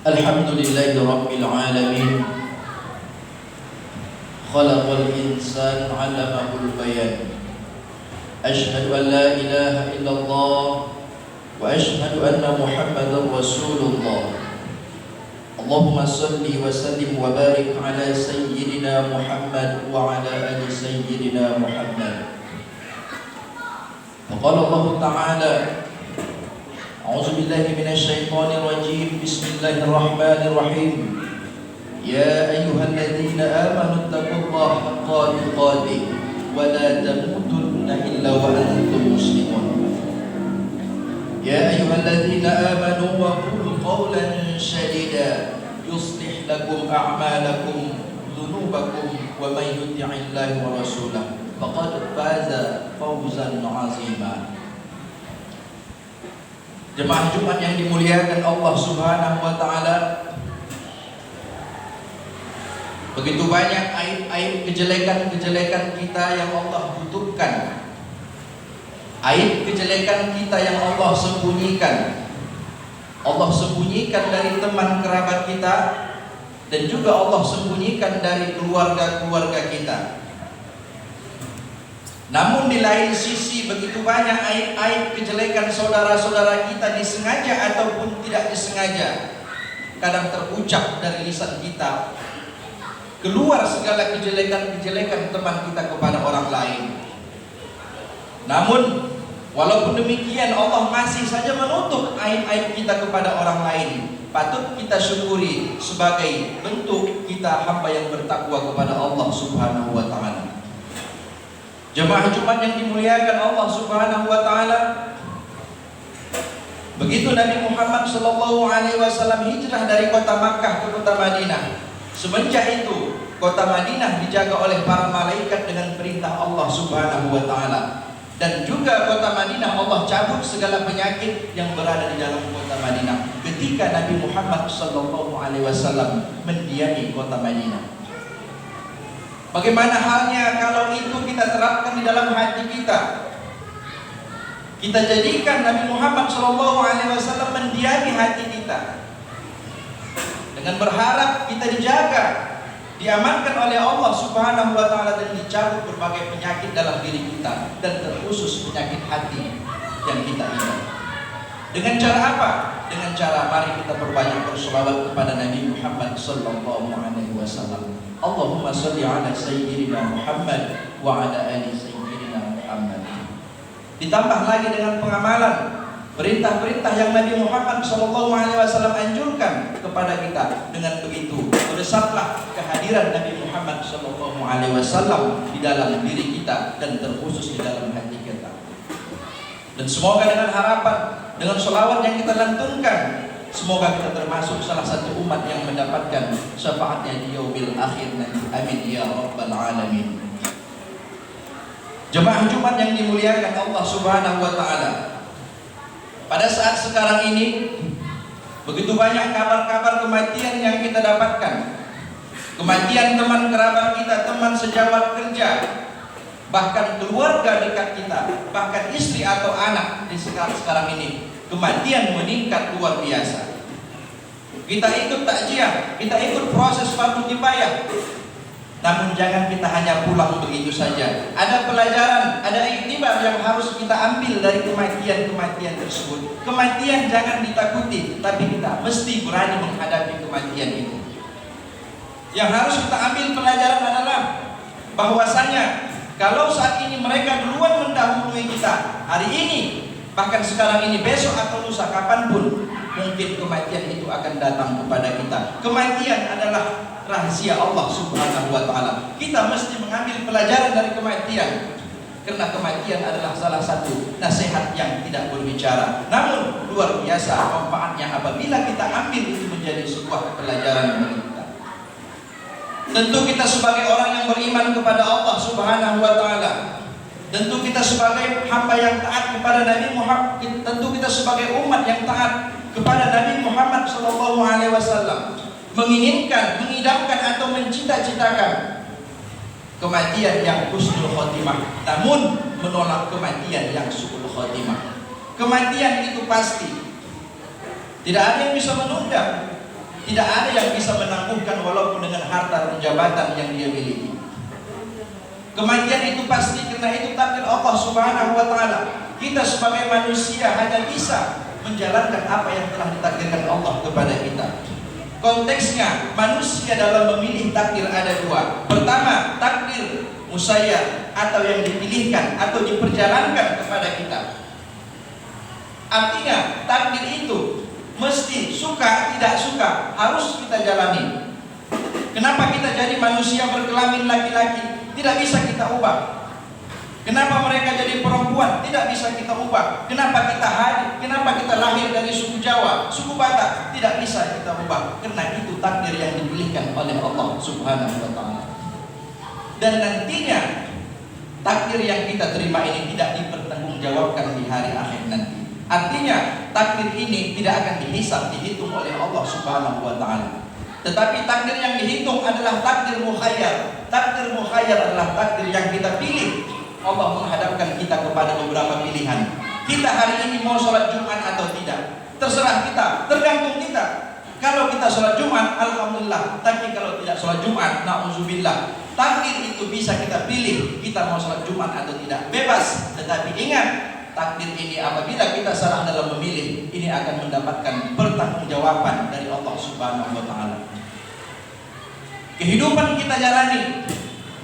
Alhamdulillahi Rabbil Alamin. Khalaqal insan 'allamahul bayan. Ashhadu an la ilaha illallah wa ashhadu anna Muhammadar Rasulullah. Allahumma salli wa sallim wa barik ala sayyidina Muhammad wa ala ali sayyidina Muhammad. Faqala Allah Ta'ala, A'udzu billahi minasy syaithanir rajim. Bismillahirrahmanirrahim. Ya ayyuhalladzina amanu taqullaha haqqa tuqatih wa la tamutunna illa wa antum muslimun. Ya ayyuhalladzina amanu wa qulu qawlan sadida yuslih lakum a'malakum dhunubakum wa may yuti'illahi wa rasulahu faqad faza fawzan 'azima. Jemaah Jumat yang dimuliakan Allah Subhanahu wa Ta'ala, begitu banyak aib-aib, kejelekan-kejelekan kita yang Allah tutupkan, aib kejelekan kita yang Allah sembunyikan. Allah sembunyikan dari teman kerabat kita, dan juga Allah sembunyikan dari keluarga-keluarga kita. Namun di lain sisi begitu banyak aib-aib kejelekan saudara-saudara kita, disengaja ataupun tidak disengaja, kadang terucap dari lisan kita, keluar segala kejelekan-kejelekan teman kita kepada orang lain. Namun walaupun demikian, Allah masih saja menutup aib-aib kita kepada orang lain. Patut kita syukuri sebagai bentuk kita hamba yang bertakwa kepada Allah Subhanahu wa Ta'ala. Jemaah Jumat yang dimuliakan Allah Subhanahu wa Ta'ala, begitu Nabi Muhammad sallallahu alaihi wasallam hijrah dari kota Makkah ke kota Madinah, semenjak itu kota Madinah dijaga oleh para malaikat dengan perintah Allah Subhanahu wa Ta'ala. Dan juga kota Madinah Allah cabut segala penyakit yang berada di dalam kota Madinah ketika Nabi Muhammad sallallahu alaihi wasallam mendiami kota Madinah. Bagaimana halnya kalau itu kita terapkan di dalam hati kita? Kita jadikan Nabi Muhammad SAW mendiami hati kita, dengan berharap kita dijaga, diamankan oleh Allah Subhanahu wa Ta'ala, dan dicabut berbagai penyakit dalam diri kita, dan terkhusus penyakit hati yang kita ingat. Dengan cara apa? Dengan cara mari kita perbanyak berselawat kepada Nabi Muhammad sallallahu alaihi wasallam. Allahumma shalli ala sayyidina Muhammad wa ala ali sayyidina Muhammad. Ditambah lagi dengan pengamalan perintah-perintah yang Nabi Muhammad sallallahu alaihi wasallam anjurkan kepada kita. Dengan begitu bersablah kehadiran Nabi Muhammad sallallahu alaihi wasallam di dalam diri kita, dan terkhusus di dalam hati kita. Dan semoga dengan harapan, dengan sholawat yang kita lantunkan, semoga kita termasuk salah satu umat yang mendapatkan syafaatnya di yaumil akhir nanti. Amin ya rabbal alamin. Jemaah Jumat yang dimuliakan Allah Subhanahu wa Ta'ala, pada saat sekarang ini begitu banyak kabar-kabar kematian yang kita dapatkan. Kematian teman kerabat kita, teman sejawat kerja, bahkan keluarga dekat kita, bahkan istri atau anak di sekarang ini, kematian meningkat luar biasa. Kita ikut takziah, kita ikut proses fardu kifayah. Namun jangan kita hanya pulang begitu saja. Ada pelajaran, ada iktibar yang harus kita ambil dari kematian-kematian tersebut. Kematian jangan ditakuti, tapi kita mesti berani menghadapi kematian itu. Yang harus kita ambil pelajaran adalah bahwasanya kalau saat ini mereka duluan mendahului kita, hari ini, bahkan sekarang ini, besok atau lusa, kapanpun mungkin kematian itu akan datang kepada kita. Kematian adalah rahasia Allah Subhanahu wa Ta'ala. Kita mesti mengambil pelajaran dari kematian, karena kematian adalah salah satu nasihat yang tidak berbicara, namun luar biasa manfaatnya apabila kita ambil itu menjadi sebuah pelajaran bagi kita. Tentu kita sebagai orang yang beriman kepada Allah Subhanahu wa Ta'ala, tentu kita sebagai hamba yang taat kepada Nabi Muhammad, tentu kita sebagai umat yang taat kepada Nabi Muhammad sallallahu alaihi wasallam, menginginkan, mengidamkan atau mencita-citakan kematian yang husnul khotimah, namun menolak kematian yang su'ul khotimah. Kematian itu pasti, tidak ada yang bisa menunda. Tidak ada yang bisa menangguhkan walaupun dengan harta dan jabatan yang dia miliki. Kematian itu pasti, karena itu takdir Allah Subhanahu wa Ta'ala. Kita sebagai manusia hanya bisa menjalankan apa yang telah ditakdirkan Allah kepada kita. Konteksnya, manusia dalam memilih takdir ada dua. Pertama, takdir musayyar atau yang dipilihkan atau diperjalankan kepada kita. Artinya, takdir itu mesti suka tidak suka harus kita jalani. Kenapa kita jadi manusia berkelamin laki-laki? Tidak bisa kita ubah. Kenapa mereka jadi perempuan? Tidak bisa kita ubah. Kenapa kita hadir? Kenapa kita lahir dari suku Jawa, suku Batak? Tidak bisa kita ubah. Karena itu takdir yang dipilihkan oleh Allah Subhanahu wa Ta'ala. Dan nantinya takdir yang kita terima ini tidak dipertanggungjawabkan di hari akhir nanti. Artinya takdir ini tidak akan dihisab, dihitung oleh Allah Subhanahu wa Ta'ala. Tetapi takdir yang dihitung adalah takdir mukhayyar. Takdir mukhayyar adalah takdir yang kita pilih. Allah menghadapkan kita kepada beberapa pilihan. Kita hari ini mau sholat Jumat atau tidak, terserah kita, tergantung kita. Kalau kita sholat Jumat, alhamdulillah. Tapi kalau tidak sholat Jumat, na'udzubillah. Takdir itu bisa kita pilih, kita mau sholat Jumat atau tidak, bebas. Tetapi ingat, takdir ini apabila kita salah dalam memilih, ini akan mendapatkan pertanggungjawaban dari Allah Subhanahu wa Ta'ala. Kehidupan kita jalani,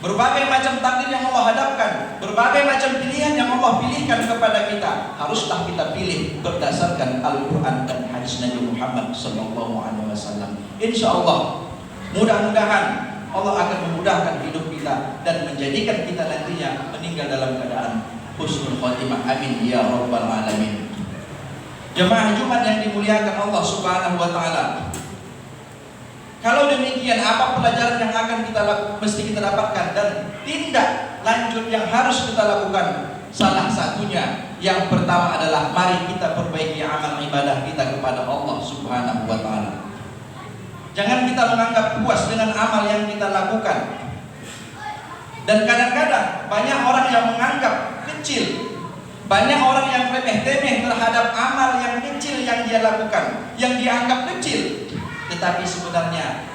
berbagai macam takdir yang Allah hadapkan, berbagai macam pilihan yang Allah pilihkan kepada kita, haruslah kita pilih berdasarkan Al-Quran dan hadis Nabi Muhammad SAW. Insya Allah, mudah-mudahan Allah akan memudahkan hidup kita dan menjadikan kita nantinya meninggal dalam keadaan husnul khotimah. Amin ya rabbal alamin. Jemaah Jumat yang dimuliakan Allah Subhanahu wa Ta'ala, kalau demikian, apa pelajaran yang akan mesti kita dapatkan dan tindak lanjut yang harus kita lakukan? Salah satunya, yang pertama adalah mari kita perbaiki amal ibadah kita kepada Allah Subhanahu wa Ta'ala. Jangan kita menganggap puas dengan amal yang kita lakukan. Dan kadang-kadang banyak orang yang menganggap kecil, banyak orang yang remeh-temeh terhadap amal yang kecil yang dia lakukan, yang dia anggap kecil. Tetapi sebenarnya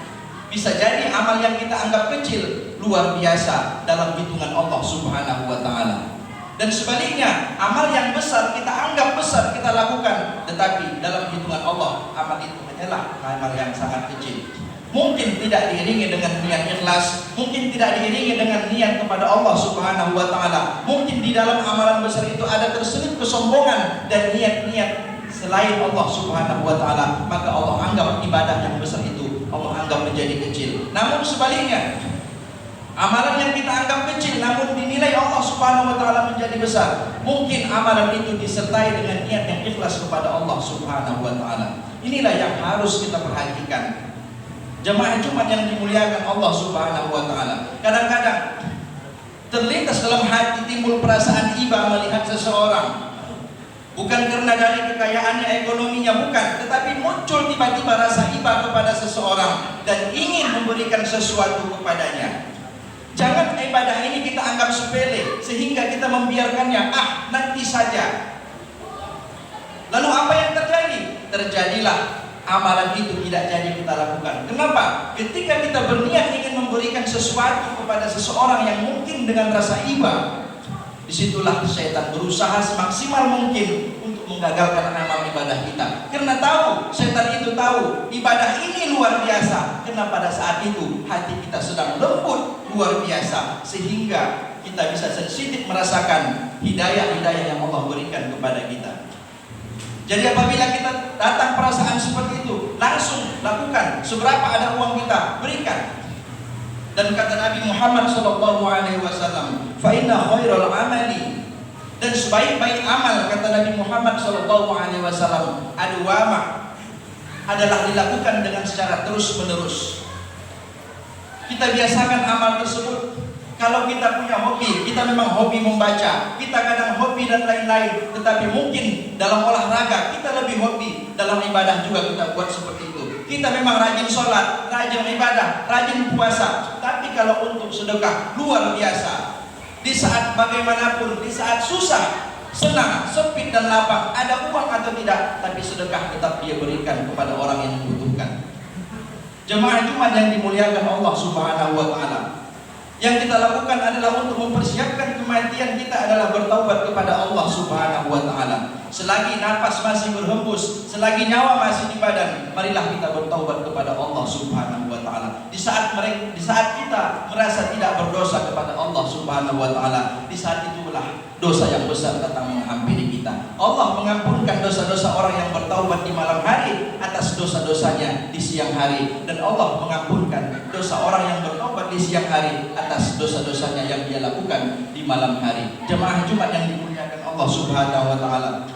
bisa jadi amal yang kita anggap kecil luar biasa dalam hitungan Allah Subhanahu wa Ta'ala. Dan sebaliknya, amal yang besar kita anggap besar kita lakukan, tetapi dalam hitungan Allah amal itu hanyalah amal yang sangat kecil. Mungkin tidak diiringi dengan niat ikhlas, mungkin tidak diiringi dengan niat kepada Allah Subhanahu wa Ta'ala. Mungkin di dalam amalan besar itu ada terselip kesombongan dan niat-niat selain Allah Subhanahu wa Ta'ala, maka Allah anggap ibadah yang besar itu Allah anggap menjadi kecil. Namun sebaliknya, amalan yang kita anggap kecil namun dinilai Allah Subhanahu wa Ta'ala menjadi besar, mungkin amalan itu disertai dengan niat yang ikhlas kepada Allah Subhanahu wa Ta'ala. Inilah yang harus kita perhatikan. Jemaah Jumat yang dimuliakan Allah Subhanahu wa Ta'ala, kadang-kadang terlintas dalam hati timbul perasaan iba melihat seseorang. Bukan karena dari kekayaannya, ekonominya, bukan, tetapi muncul tiba-tiba rasa iba kepada seseorang dan ingin memberikan sesuatu kepadanya. Jangan ibadah ini kita anggap sepele sehingga kita membiarkannya, nanti saja. Lalu apa yang terjadi? Terjadilah amalan itu tidak jadi kita lakukan. Kenapa? Ketika kita berniat ingin memberikan sesuatu kepada seseorang yang mungkin dengan rasa iba, disitulah setan berusaha semaksimal mungkin untuk menggagalkan amal ibadah kita. Karena tahu, setan itu tahu ibadah ini luar biasa. Karena pada saat itu hati kita sedang lembut luar biasa, sehingga kita bisa sensitif merasakan hidayah-hidayah yang Allah berikan kepada kita. Jadi apabila kita datang perasaan seperti itu, langsung lakukan. Seberapa ada uang kita, berikan. Dan kata Nabi Muhammad SAW, fa inna khairal amali, dan sebaik-baik amal, kata Nabi Muhammad SAW, adwama, adalah dilakukan dengan secara terus-menerus. Kita biasakan amal tersebut. Kalau kita punya hobi, kita memang hobi membaca, kita kadang hobi dan lain-lain, tetapi mungkin dalam olahraga kita lebih hobi, dalam ibadah juga kita buat seperti itu. Kita memang rajin sholat, rajin ibadah, rajin puasa, tapi kalau untuk sedekah luar biasa. Di saat bagaimanapun, di saat susah, senang, sempit dan lapang, ada uang atau tidak, tapi sedekah tetap dia berikan kepada orang yang membutuhkan. Jemaah Jumat yang dimuliakan Allah Subhanahu wa taala. Yang kita lakukan adalah untuk mempersiapkan kematian kita adalah bertaubat kepada Allah Subhanahu wa taala. Selagi nafas masih berhembus, selagi nyawa masih di badan, marilah kita bertaubat kepada Allah Subhanahu wa taala. Di saat kita merasa tidak berdosa kepada Allah Subhanahu wa taala, di saat itulah dosa yang besar datang menghampiri kita. Allah mengampunkan dosa-dosa orang yang bertaubat di malam hari atas dosa-dosanya di siang hari, dan Allah mengampunkan dosa orang yang bertaubat di siang hari atas dosa-dosanya yang dia lakukan di malam hari. Jemaah Jumat yang dimuliakan Allah Subhanahu wa taala,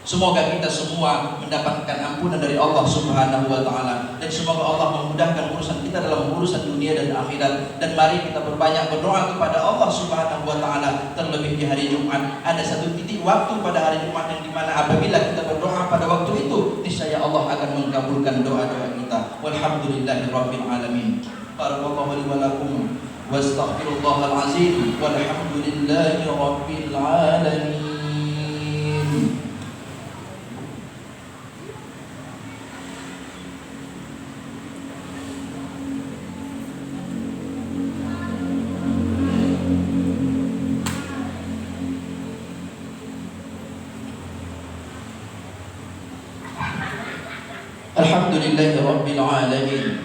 semoga kita semua mendapatkan ampunan dari Allah Subhanahu wa taala, dan semoga Allah memudahkan urusan kita dalam urusan dunia dan akhirat. Dan mari kita berbanyak berdoa kepada Allah Subhanahu wa taala, terlebih di hari Jumat. Ada satu titik waktu pada hari Jumat yang dimana apabila kita berdoa pada waktu itu, niscaya Allah akan mengabulkan doa-doa kita. Walhamdulillahirabbil alamin. Barakallahu li wa lakum wa astaghfirullahal azim walhamdulillahirabbil alamin. Alhamdulillahi Rabbil Alamin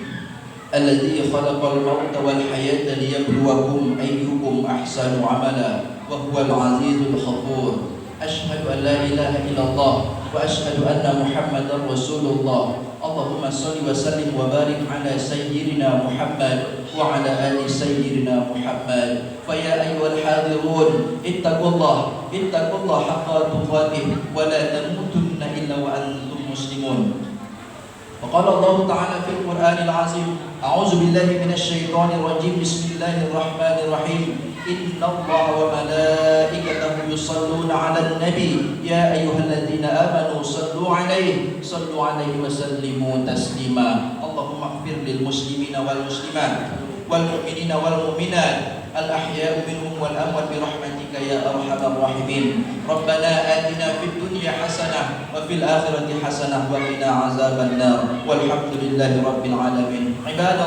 Alladhi khalaqal mauta wal hayata liyabluwakum ayyukum ahsanu amala wa huwal azizul ghafur. Ashhadu an la ilaha illallah wa ashhadu anna Muhammadar Rasulullah. Allahumma salli wa sallim wa barik ala sayyidina Muhammad wa ala ali sayyidina Muhammad. Fa ya ayyuhal hadirun ittaqullah haqqa tuqatih wa la tamutunna illa wa antum muslimun. وقال الله تعالى في القرآن العظيم أعوذ بالله من الشيطان الرجيم بسم الله الرحمن الرحيم إن الله وملائكته يصلون على النبي يا أيها الذين آمنوا صلوا عليه وسلموا تسليما اللهم اغفر للمسلمين والمسلمات والمؤمنين والمؤمنات الأحياء منهم والأموات برحمتك يا أرحم الراحمين ربنا آتنا في الدنيا حسنة وفي الآخرة حسنة وقنا عذاب النار والحمد لله رب العالمين عباد